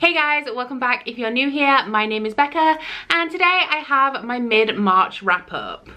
Hey guys, welcome back. If you're new here, my name is Becca and today I have my mid-March wrap up.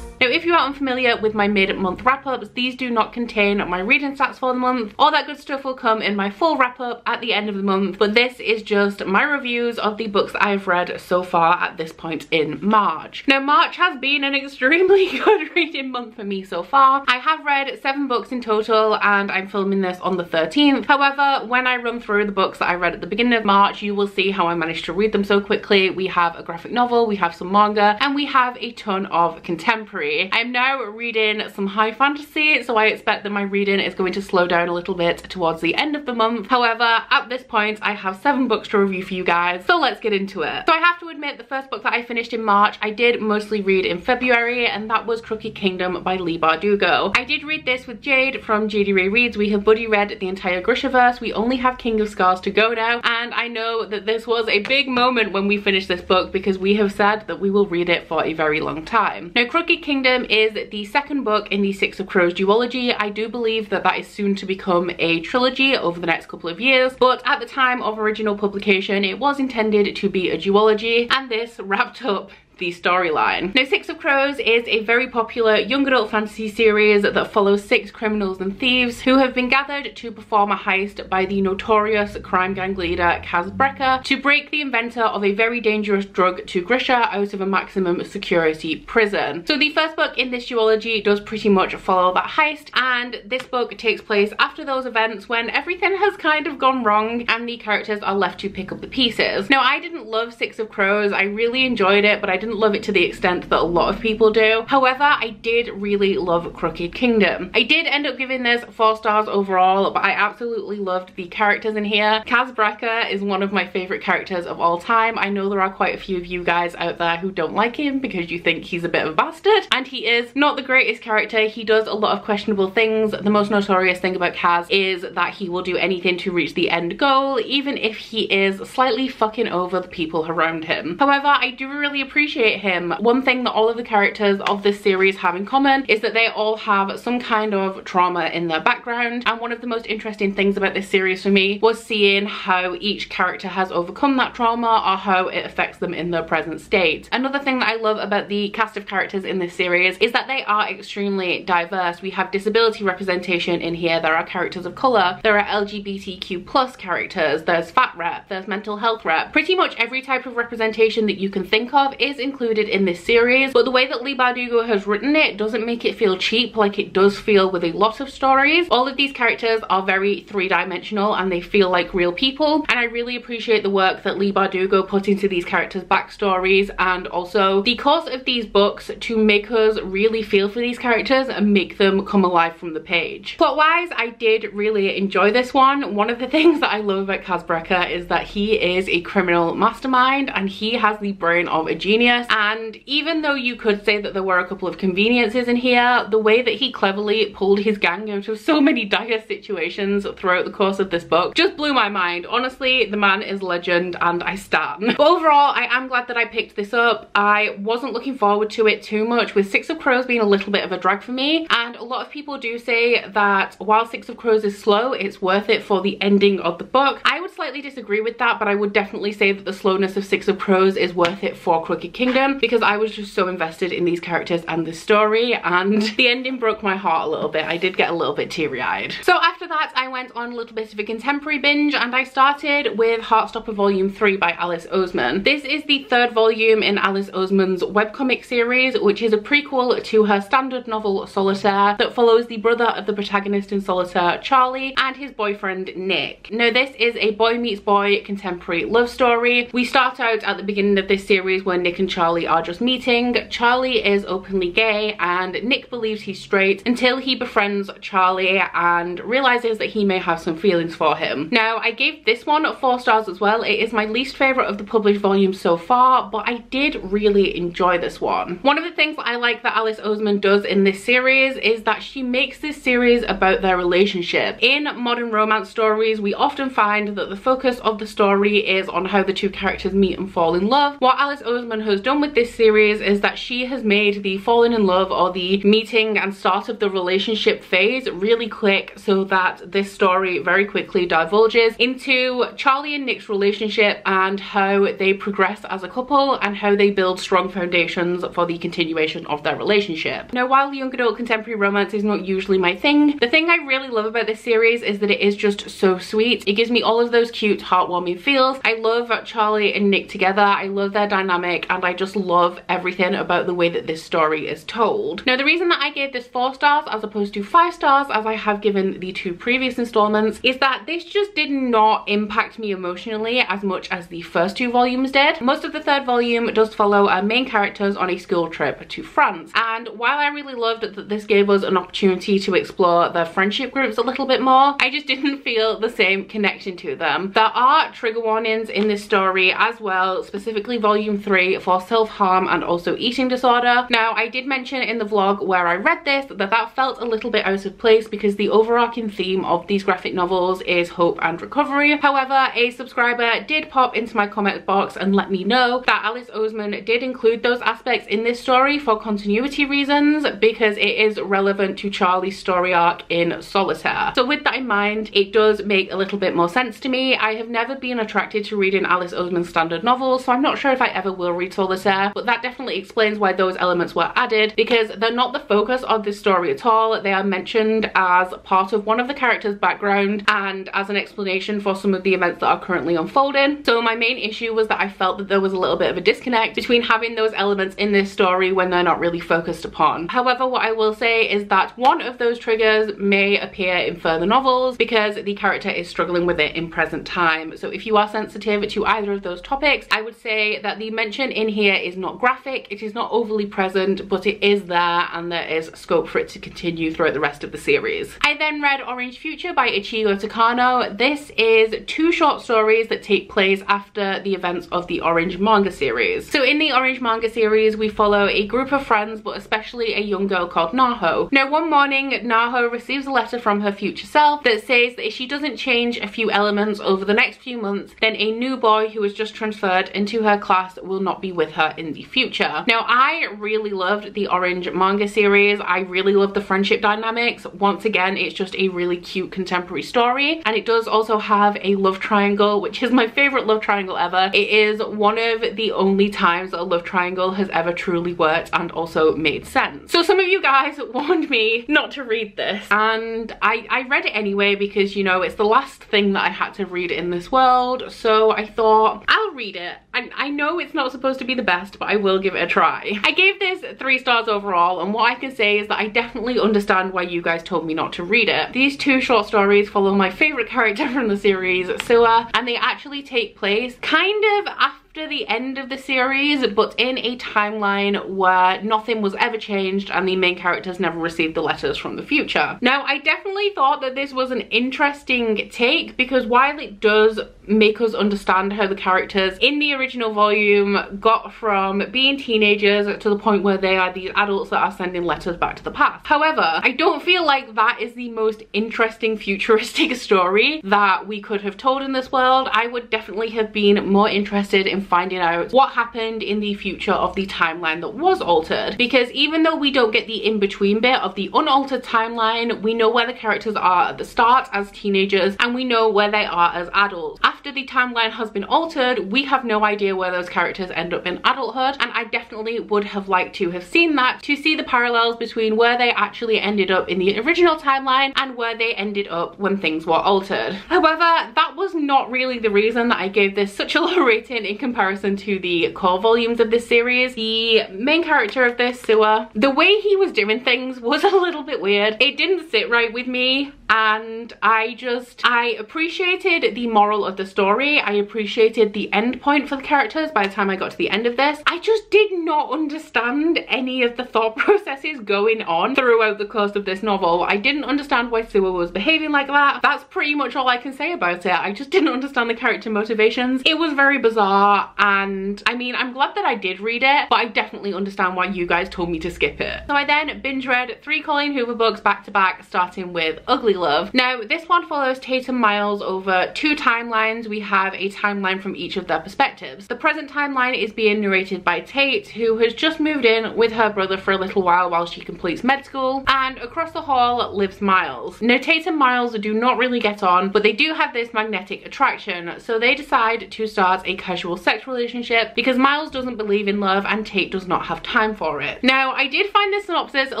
Now, if you are unfamiliar with my mid-month wrap-ups, these do not contain my reading stats for the month. All that good stuff will come in my full wrap-up at the end of the month, but this is just my reviews of the books that I've read so far at this point in March. Now, March has been an extremely good reading month for me so far. I have read 7 books in total and I'm filming this on the 13th. However, when I run through the books that I read at the beginning of March, you will see how I managed to read them so quickly. We have a graphic novel, we have some manga, and we have a ton of contemporary. I'm now reading some high fantasy, so I expect that my reading is going to slow down a little bit towards the end of the month. However, at this point, I have 7 books to review for you guys, so let's get into it. So I have to admit, the first book that I finished in March, I did mostly read in February, and that was Crooky Kingdom by Leigh Bardugo. I did read this with Jade from JD Ray Reads. We have buddy read the entire Grishaverse. We only have King of Scars to go now, and I know that this was a big moment when we finished this book because we have said that we will read it for a very long time. Now, Crooky Kingdom is the second book in the Six of Crows duology. I do believe that that is soon to become a trilogy over the next couple of years, but at the time of original publication it was intended to be a duology, and this wrapped up the storyline. Now, Six of Crows is a very popular young adult fantasy series that follows 6 criminals and thieves who have been gathered to perform a heist by the notorious crime gang leader Becca to break the inventor of a very dangerous drug to Grisha out of a maximum security prison. So the first book in this duology does pretty much follow that heist, and this book takes place after those events when everything has kind of gone wrong and the characters are left to pick up the pieces. Now, I didn't love Six of Crows. I really enjoyed it, but I didn't love it to the extent that a lot of people do. However, I did really love Crooky Kingdom. I did end up giving this 4 stars overall, but I absolutely loved the characters in here. Becca is one of my favorite characters of all time. I know there are quite a few of you guys out there who don't like him because you think he's a bit of a bastard, and he is not the greatest character. He does a lot of questionable things. The most notorious thing about Kaz is that he will do anything to reach the end goal, even if he is slightly fucking over the people around him. However, I do really appreciate him. One thing that all of the characters of this series have in common is that they all have some kind of trauma in their background, and one of the most interesting things about this series for me was seeing how each character has overcome that trauma or how it affects them in their present state. Another thing that I love about the cast of characters in this series is that they are extremely diverse. We have disability representation in here, there are characters of colour, there are LGBTQ+ characters, there's fat rep, there's mental health rep. Pretty much every type of representation that you can think of is included in this series, but the way that Leigh Bardugo has written it doesn't make it feel cheap like it does feel with a lot of stories. All of these characters are very 3-dimensional and they feel like real people, and I really appreciate the work that Leigh Bardugo put into these characters' backstories and also the course of these books to make us really feel for these characters and make them come alive from the page. Plot-wise, I did really enjoy this one. One of the things that I love about Becca is that he is a criminal mastermind and he has the brain of a genius. And even though you could say that there were a couple of conveniences in here, the way that he cleverly pulled his gang out of so many dire situations throughout the course of this book just blew my mind. Honestly, the man is legend and I stan. But overall, I am glad that I picked this up. I wasn't looking forward to it too much, with Six of Crows being a little bit of a drag for me, and a lot of people do say that while Six of Crows is slow, it's worth it for the ending of the book. I would slightly disagree with that, but I would definitely say that the slowness of Six of Crows is worth it for Crooky Kingdom because I was just so invested in these characters and the story, and the ending broke my heart a little bit. I did get a little bit teary-eyed. So after that, I went on a little bit of a contemporary binge and I started with Heartstopper Volume 3 by Alice Oseman. This is the 3rd volume in Alice Oseman's webcomic series, which is a prequel to her standard novel Solitaire that follows the brother of the protagonist in Solitaire, Charlie, and his boyfriend Nick. Now, this is a boy meets boy contemporary love story. We start out at the beginning of this series when Nick and Charlie are just meeting. Charlie is openly gay and Nick believes he's straight until he befriends Charlie and realizes that he may have some feelings for him. Now, I gave this one 4 stars as well. It is my least favorite of the published volumes so far, but I did really enjoy this one. One of the things that I like that Alice Oseman does in this series is that she makes this series about their relationship. In modern romance stories, we often find that the focus of the story is on how the two characters meet and fall in love. What Alice Oseman has done with this series is that she has made the falling in love or the meeting and start of the relationship phase really quick, so that this story very quickly divulges into Charlie and Nick's relationship and how they progress as a couple and how they build strong foundations for the continuation of their relationship. Now, while young adult contemporary romance is not usually my thing, the thing I really love about this series is that it is just so sweet. It gives me all of those cute, heartwarming feels. I love Charlie and Nick together. I love their dynamic, and I just love everything about the way that this story is told. Now, the reason that I gave this 4 stars as opposed to 5 stars, as I have given the 2 previous installments, is that this just did not impact me emotionally as much as the first 2 volumes did. Most of the 3rd volume does follow our main characters on a school trip to France, and while I really loved that this gave us an opportunity to explore their friendship groups a little bit more, I just didn't feel the same connection to them. There are trigger warnings in this story as well, specifically volume 3 for self-harm and also eating disorder. Now, I did mention in the vlog where I read this that felt a little bit out of place because the overarching theme of these graphic novels is hope and recovery. However, a subscriber did pop into my comment box and let me know that Alice Oseman did include those aspects in this story for continuity reasons, because it is relevant to Charlie's story arc in Solitaire. So with that in mind, it does make a little bit more sense to me. I have never been attracted to reading Alice Oseman's standard novels, so I'm not sure if I ever will read Solitaire, but that definitely explains why those elements were added, because they're not the focus of this story at all. They are mentioned as part of one of the characters' background and as an explanation for some of the events that are currently unfolding. So my main issue was that I felt that there was a little bit of a disconnect between having those elements in this story when they're not really focused upon. However, what I will say is that one of those triggers may appear in further novels because the character is struggling with it in present time. So if you are sensitive to either of those topics, I would say that the mention in here is not graphic, it is not overly present, but it is there and there is scope for it to continue throughout the rest of the series. I then read Orange Future by Ichigo Takano. This is 2 short stories that take place after the events of the Orange manga series. So in the Orange manga series, we follow a group of friends, but especially a young girl called Naho. Now, one morning, Naho receives a letter from her future self that says that if she doesn't change a few elements over the next few months, then a new boy who has just transferred into her class will not be with her in the future. Now, I really loved the Orange manga series. I really love the friendship dynamics. Once again, it's just a really cute contemporary story, and it does also have a love triangle, which is my favorite love triangle ever. It is one of the only times that a love triangle has ever truly worked and also made sense. So some of you guys warned me not to read this, and I read it anyway because, you know, it's the last thing that I had to read in this world, so I thought I'll read it. I know it's not supposed to be the best, but I will give it a try. I gave this 3 stars overall, and what I can say is that I definitely understand why you guys told me not to read it. These 2 short stories follow my favorite character from the series, Suwa, and they actually take place kind of after the end of the series, but in a timeline where nothing was ever changed and the main characters never received the letters from the future. Now, I definitely thought that this was an interesting take, because while it does make us understand how the characters in the original volume got from being teenagers to the point where they are these adults that are sending letters back to the past. However, I don't feel like that is the most interesting futuristic story that we could have told in this world. I would definitely have been more interested in finding out what happened in the future of the timeline that was altered, because even though we don't get the in-between bit of the unaltered timeline, we know where the characters are at the start as teenagers and we know where they are as adults. After the timeline has been altered, we have no idea where those characters end up in adulthood, and I definitely would have liked to have seen that, to see the parallels between where they actually ended up in the original timeline and where they ended up when things were altered. However, that was not really the reason that I gave this such a low rating in comparison to the core volumes of this series. The main character of this, Suwa, the way he was doing things was a little bit weird. It didn't sit right with me, and I appreciated the moral of the story. I appreciated the end point for the characters by the time I got to the end of this. I just did not understand any of the thought processes going on throughout the course of this novel. I didn't understand why Suwa was behaving like that. That's pretty much all I can say about it. I just didn't understand the character motivations. It was very bizarre, and I mean, I'm glad that I did read it, but I definitely understand why you guys told me to skip it. So I then binge read 3 Colleen Hoover books back to back, starting with Ugly fully love. Now, this one follows Tate and Miles over 2 timelines. We have a timeline from each of their perspectives. The present timeline is being narrated by Tate, who has just moved in with her brother for a little while she completes med school, and across the hall lives Miles. Now, Tate and Miles do not really get on, but they do have this magnetic attraction, so they decide to start a casual sex relationship because Miles doesn't believe in love and Tate does not have time for it. Now, I did find this synopsis a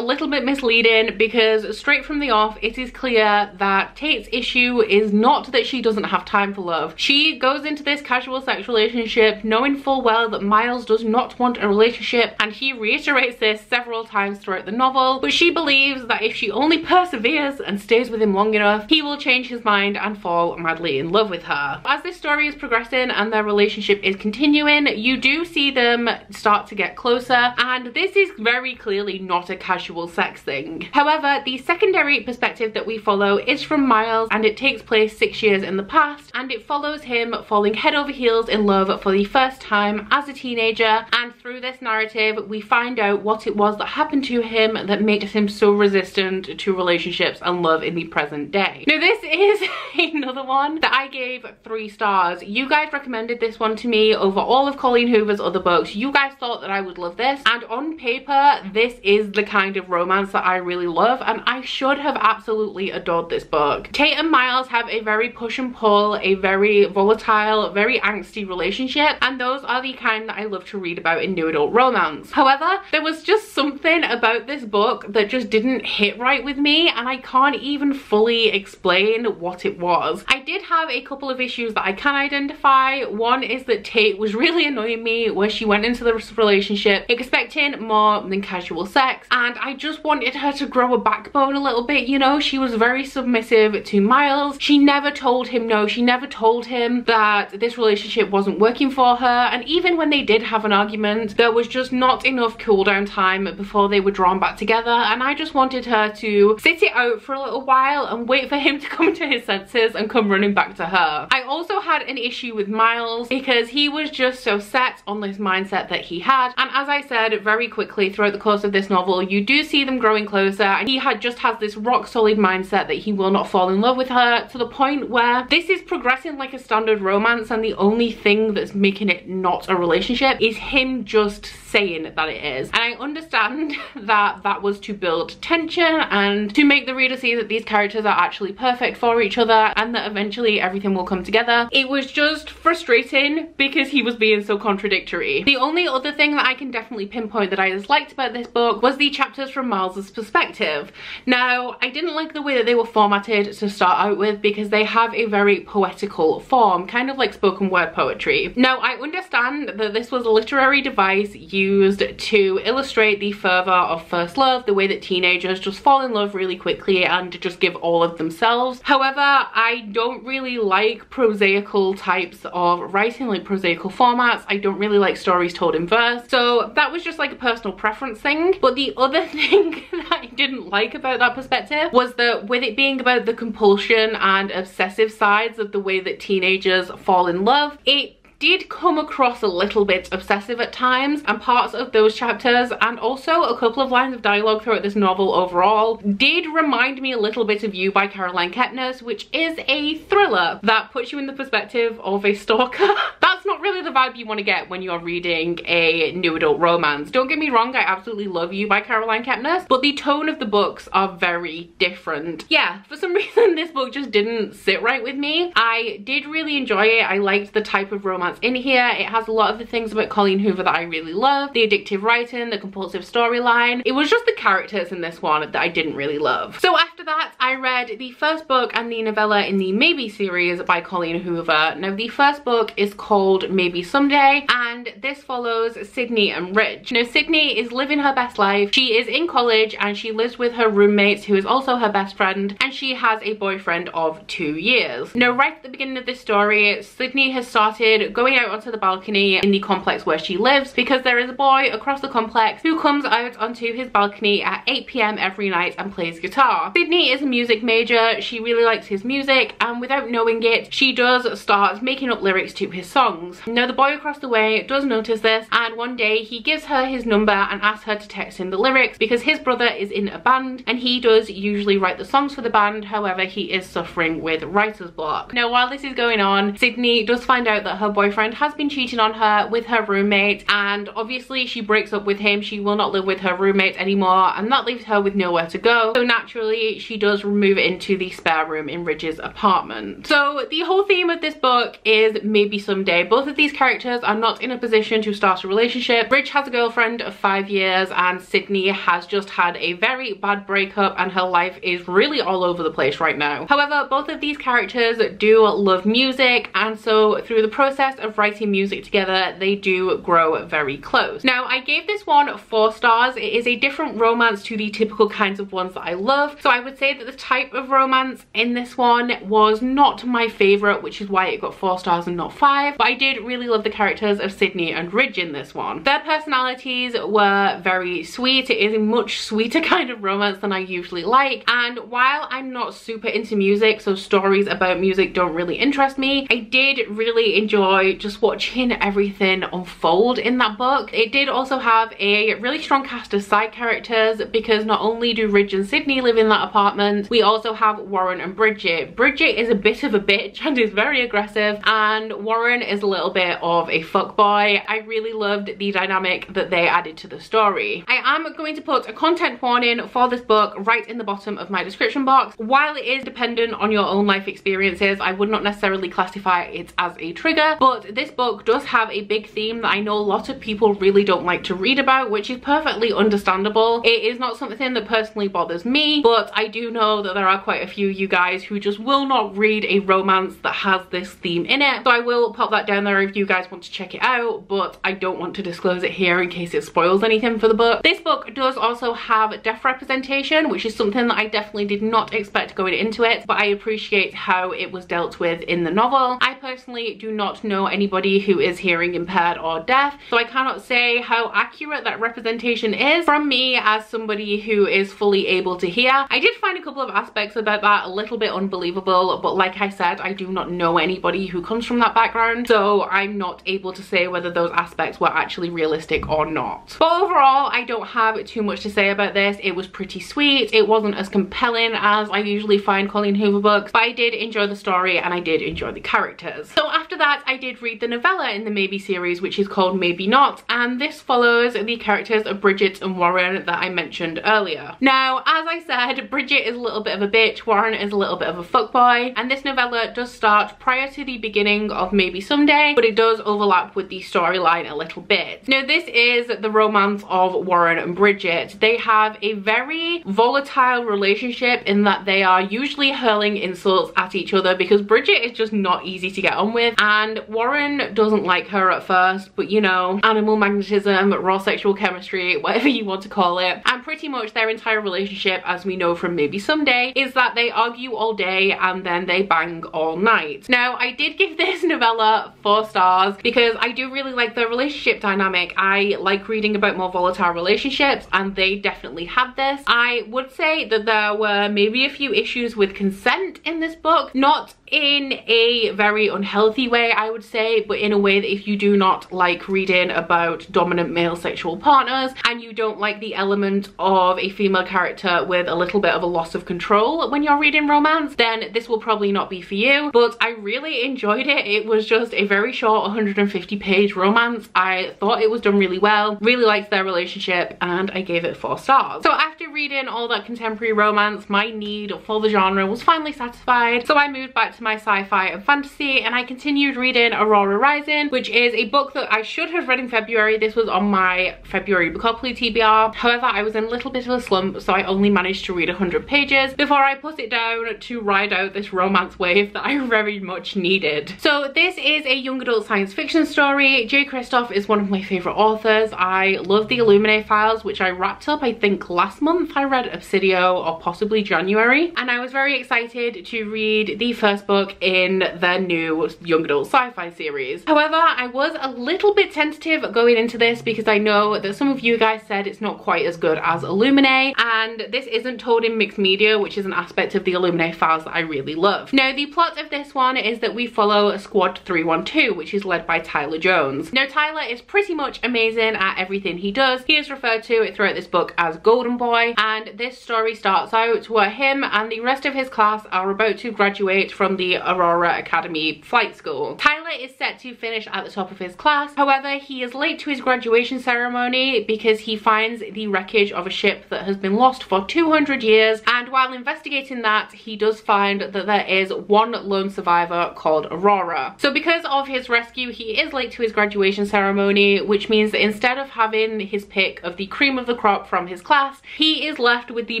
little bit misleading because straight from the off it is clear that Tate's issue is not that she doesn't have time for love. She goes into this casual sex relationship knowing full well that Miles does not want a relationship, and he reiterates this several times throughout the novel, but she believes that if she only perseveres and stays with him long enough, he will change his mind and fall madly in love with her. As this story is progressing and their relationship is continuing, you do see them start to get closer, and this is very clearly not a casual sex thing. However, the secondary perspective that we follow is from Miles, and it takes place 6 years in the past, and it follows him falling head over heels in love for the first time as a teenager, and through this narrative we find out what it was that happened to him that makes him so resistant to relationships and love in the present day. Now, this is another one that I gave 3 stars. You guys recommended this one to me over all of Colleen Hoover's other books. You guys thought that I would love this, and on paper this is the kind of romance that I really love, and I should have absolutely adored this book. Tate and Miles have a very push and pull, a very volatile, very angsty relationship, and those are the kind that I love to read about in new adult romance. However, there was just something about this book that just didn't hit right with me, and I can't even fully explain what it was. I did have a couple of issues that I can identify. One is that Tate was really annoying me where she went into the relationship expecting more than casual sex, and I just wanted her to grow a backbone a little bit, you know? She was very submissive to Miles. She never told him no. She never told him that this relationship wasn't working for her, and even when they did have an argument, there was just not enough cool down time before they were drawn back together, and I just wanted her to sit it out for a little while and wait for him to come to his senses and come running back to her. I also had an issue with Miles because he was just so set on this mindset that he had, and as I said, very quickly throughout the course of this novel you do see them growing closer, and he just has this rock solid mindset that he will not fall in love with her, to the point where this is progressing like a standard romance, and the only thing that's making it not a relationship is him just saying that it is. And I understand that that was to build tension and to make the reader see that these characters are actually perfect for each other and that eventually everything will come together. It was just frustrating because he was being so contradictory. The only other thing that I can definitely pinpoint that I disliked about this book was the chapters from Miles's perspective. Now, I didn't like the way that they were formatted to start out with because they have a very poetical form, kind of like spoken word poetry. Now, I understand that this was a literary device used to illustrate the fervor of first love, the way that teenagers just fall in love really quickly and just give all of themselves. However, I don't really like prosaical types of writing, like prosaical formats. I don't really like stories told in verse, so that was just like a personal preference thing. But the other thing that I didn't like about that perspective was that with it being about the compulsion and obsessive sides of the way that teenagers fall in love, it did come across a little bit obsessive at times, and parts of those chapters and also a couple of lines of dialogue throughout this novel overall did remind me a little bit of You by Caroline Kepnes, which is a thriller that puts you in the perspective of a stalker. That's not really the vibe you want to get when you're reading a new adult romance. Don't get me wrong, I absolutely love You by Caroline Kepnes, but the tone of the books are very different. Yeah, for some reason this book just didn't sit right with me. I did really enjoy it. I liked the type of romance in here. It has a lot of the things about Colleen Hoover that I really love. The addictive writing, the compulsive storyline. It was just the characters in this one that I didn't really love. So after that, I read the first book and the novella in the Maybe series by Colleen Hoover. Now, the first book is called Maybe Someday, and this follows Sydney and Rich. Now, Sydney is living her best life. She is in college and she lives with her roommates, who is also her best friend, and she has a boyfriend of 2 years. Now, right at the beginning of this story, Sydney has started going out onto the balcony in the complex where she lives because there is a boy across the complex who comes out onto his balcony at 8 p.m. every night and plays guitar. Sydney is a music major, she really likes his music, and without knowing it, she does start making up lyrics to his songs. Now the boy across the way does notice this, and one day he gives her his number and asks her to text him the lyrics because his brother is in a band and he does usually write the songs for the band. However, he is suffering with writer's block. Now while this is going on, Sydney does find out that her boyfriend has been cheating on her with her roommate, and obviously she breaks up with him. She will not live with her roommate anymore, and that leaves her with nowhere to go. So naturally she does move into the spare room in Ridge's apartment. So the whole theme of this book is maybe someday. Both of these characters are not in a position to start a relationship. Ridge has a girlfriend of 5 years and Sydney has just had a very bad breakup and her life is really all over the place right now. However, both of these characters do love music, and so through the process of writing music together, they do grow very close. Now, I gave this one 4 stars. It is a different romance to the typical kinds of ones that I love. So I would say that the type of romance in this one was not my favorite, which is why it got 4 stars and not 5. But I did really love the characters of Sydney and Ridge in this one. Their personalities were very sweet. It is a much sweeter kind of romance than I usually like. And while I'm not super into music, so stories about music don't really interest me, I did really enjoy just watching everything unfold in that book. It did also have a really strong cast of side characters because not only do Ridge and Sydney live in that apartment, we also have Warren and Bridget. Bridget is a bit of a bitch and is very aggressive, and Warren is a little bit of a fuckboy. I really loved the dynamic that they added to the story. I am going to put a content warning for this book right in the bottom of my description box. While it is dependent on your own life experiences, I would not necessarily classify it as a trigger, but this book does have a big theme that I know a lot of people really don't like to read about, which is perfectly understandable. It is not something that personally bothers me, but I do know that there are quite a few of you guys who just will not read a romance that has this theme in it. So I will pop that down there if you guys want to check it out, but I don't want to disclose it here in case it spoils anything for the book. This book does also have deaf representation, which is something that I definitely did not expect going into it, but I appreciate how it was dealt with in the novel. I personally do not know anybody who is hearing impaired or deaf, so I cannot say how accurate that representation is from me as somebody who is fully able to hear. I did find a couple of aspects about that a little bit unbelievable, but like I said, I do not know anybody who comes from that background, so I'm not able to say whether those aspects were actually realistic or not. But overall, I don't have too much to say about this. It was pretty sweet. It wasn't as compelling as I usually find Colleen Hoover books, but I did enjoy the story and I did enjoy the characters. So after that, I did read the novella in the Maybe series, which is called Maybe Not, and this follows the characters of Bridget and Warren that I mentioned earlier. Now, as I said, Bridget is a little bit of a bitch, Warren is a little bit of a fuckboy, and this novella does start prior to the beginning of Maybe Someday, but it does overlap with the storyline a little bit. Now, this is the romance of Warren and Bridget. They have a very volatile relationship in that they are usually hurling insults at each other because Bridget is just not easy to get on with, and Warren doesn't like her at first, but you know, animal magnetism, raw sexual chemistry, whatever you want to call it. And pretty much their entire relationship, as we know from Maybe Someday, is that they argue all day and then they bang all night. Now, I did give this novella 4 stars because I do really like the relationship dynamic. I like reading about more volatile relationships, and they definitely had this. I would say that there were maybe a few issues with consent in this book, not in a very unhealthy way, I would say, but in a way that if you do not like reading about dominant male sexual partners and you don't like the element of a female character with a little bit of a loss of control when you're reading romance, then this will probably not be for you. But I really enjoyed it. It was just a very short 150-page romance. I thought it was done really well, really liked their relationship, and I gave it 4 stars. So after reading all that contemporary romance, my need for the genre was finally satisfied, so I moved back to my sci-fi and fantasy, and I continued reading Aurora Rising, which is a book that I should have read in February. This was on my February Bookopoly TBR. However, I was in a little bit of a slump, so I only managed to read 100 pages before I put it down to ride out this romance wave that I very much needed. So this is a young adult science fiction story. J. Kristoff is one of my favorite authors. I love the Illuminate files, which I wrapped up I think last month. I read Obsidio, or possibly January, and I was very excited to read the first book book in their new young adult sci-fi series. However, I was a little bit tentative going into this because I know that some of you guys said it's not quite as good as Illuminate, and this isn't told in mixed media, which is an aspect of the Illuminate files that I really love. Now, the plot of this one is that we follow Squad 312, which is led by Tyler Jones. Now, Tyler is pretty much amazing at everything he does. He is referred to throughout this book as Golden Boy, and this story starts out where him and the rest of his class are about to graduate from the Aurora Academy flight school. Tyler is set to finish at the top of his class. However, he is late to his graduation ceremony because he finds the wreckage of a ship that has been lost for 200 years, and while investigating that, he does find that there is one lone survivor called Aurora. So because of his rescue, he is late to his graduation ceremony, which means that instead of having his pick of the cream of the crop from his class, he is left with the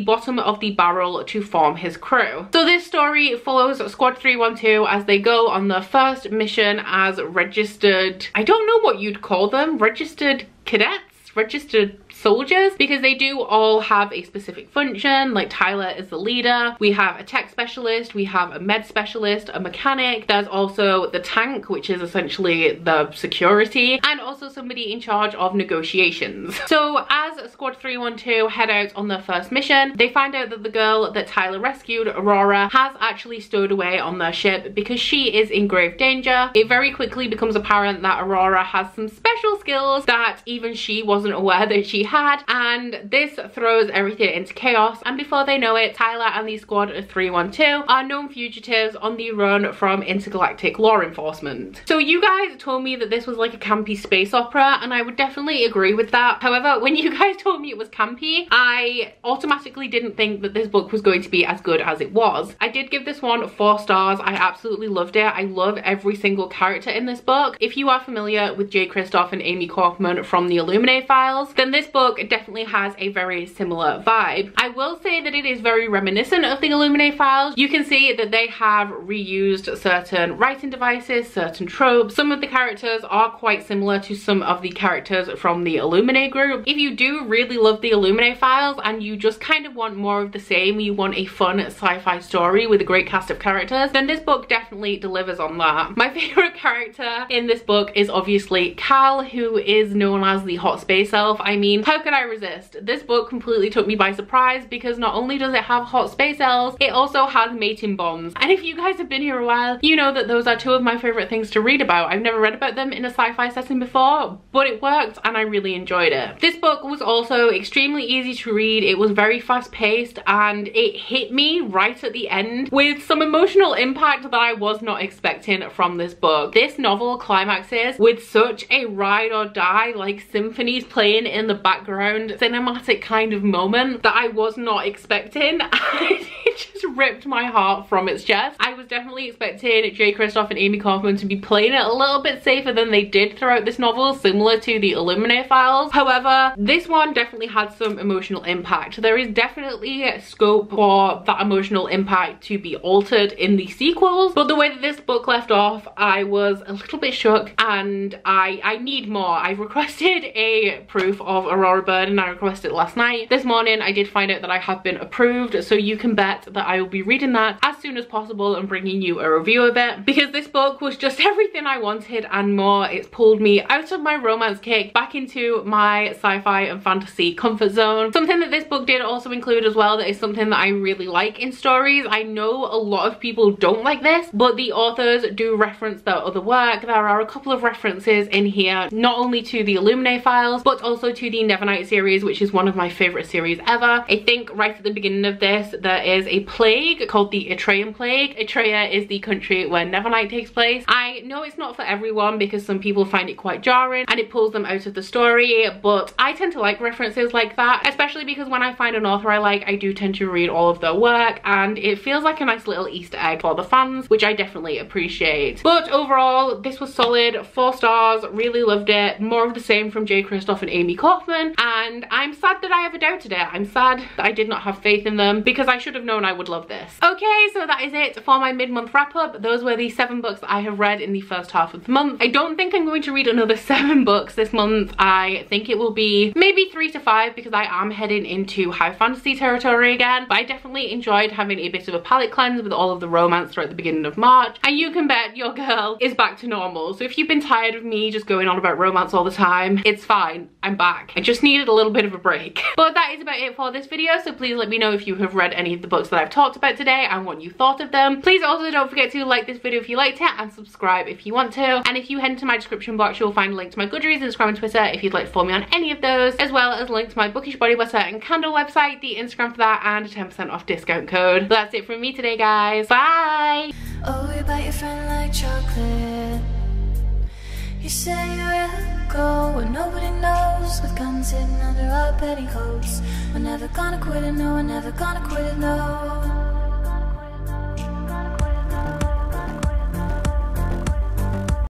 bottom of the barrel to form his crew. So this story follows Squad 312 as they go on their first mission as registered, I don't know what you'd call them, registered cadets? Registered soldiers, because they do all have a specific function. Like Tyler is the leader, we have a tech specialist, we have a med specialist, a mechanic, there's also the tank, which is essentially the security, and also somebody in charge of negotiations. So as Squad 312 head out on their first mission, they find out that the girl that Tyler rescued, Aurora, has actually stowed away on their ship because she is in grave danger. It very quickly becomes apparent that Aurora has some special skills that even she wasn't aware that she had, and this throws everything into chaos, and before they know it, Tyler and the Squad of 312 are known fugitives on the run from intergalactic law enforcement. So you guys told me that this was like a campy space opera, and I would definitely agree with that. However, when you guys told me it was campy, I automatically didn't think that this book was going to be as good as it was. I did give this one 4 stars. I absolutely loved it. I love every single character in this book. If you are familiar with Jay Kristoff and Amy Kaufman from the Illuminate files, then this book definitely has a very similar vibe. I will say that it is very reminiscent of the Illuminate files. You can see that they have reused certain writing devices, certain tropes. Some of the characters are quite similar to some of the characters from the Illuminate group. If you do really love the Illuminate files and you just kind of want more of the same, you want a fun sci-fi story with a great cast of characters, then this book definitely delivers on that. My favorite character in this book is obviously Cal, who is known as the hot space elf. I mean, how could I resist? This book completely took me by surprise because not only does it have hot space elves, it also has mating bonds. And if you guys have been here a while, you know that those are 2 of my favorite things to read about. I've never read about them in a sci-fi setting before, but it worked and I really enjoyed it. This book was also extremely easy to read. It was very fast paced and it hit me right at the end with some emotional impact that I was not expecting from this book. This novel climaxes with such a ride or die, like symphonies playing in the background, cinematic kind of moment that I was not expecting. It just ripped my heart from its chest. I was definitely expecting Jay Kristoff and Amy Kaufman to be playing it a little bit safer than they did throughout this novel, similar to the Illuminate files. However, this one definitely had some emotional impact. There is definitely scope for that emotional impact to be altered in the sequels, but the way that this book left off, I was a little bit shook and I need more. I've requested a proof of Aurora Bird and I requested it last night. This morning I did find out that I have been approved, so you can bet that I will be reading that as soon as possible and bringing you a review of it, because this book was just everything I wanted and more. It's pulled me out of my romance kick back into my sci-fi and fantasy comfort zone. Something that this book did also include as well that is something that I really like in stories. I know a lot of people don't like this, but the authors do reference their other work. There are a couple of references in here, not only to the Illuminate files, but also to the Nevernight series, which is one of my favorite series ever. I think right at the beginning of this, there is a plague called the Atrean Plague. Atrea is the country where Nevernight takes place. I know it's not for everyone because some people find it quite jarring and it pulls them out of the story, but I tend to like references like that, especially because when I find an author I like, I do tend to read all of their work and it feels like a nice little Easter egg for the fans, which I definitely appreciate. But overall, this was solid, 4 stars, really loved it. More of the same from Jay Kristoff and Amy Kaufman, and I'm sad that I ever doubted it. I'm sad that I did not have faith in them because I should have known I would love this. Okay, so that is it for my mid-month wrap-up. Those were the 7 books that I have read in the first half of the month. I don't think I'm going to read another 7 books this month. I think it will be maybe 3 to 5 because I am heading into high fantasy territory again. But I definitely enjoyed having a bit of a palette cleanse with all of the romance throughout the beginning of March. And you can bet your girl is back to normal. So if you've been tired of me just going on about romance all the time, it's fine. I'm back. I just needed a little bit of a break. But that is about it for this video. So please let me know if you have read any of the books that I've talked about today and what you thought of them. Please also don't forget to like this video if you liked it and subscribe if you want to. And if you head into my description box, you'll find a link to my Goodreads, Instagram and Twitter if you'd like to follow me on any of those, as well as a link to my Bookish body butter and candle website, the Instagram for that, and a 10% off discount code. But that's it from me today, guys. Bye! Oh, you bite your friend like chocolate. You say you'll go where nobody knows, with guns hidden under our petticoats. We're never gonna quit it, no, we're never gonna quit it, no.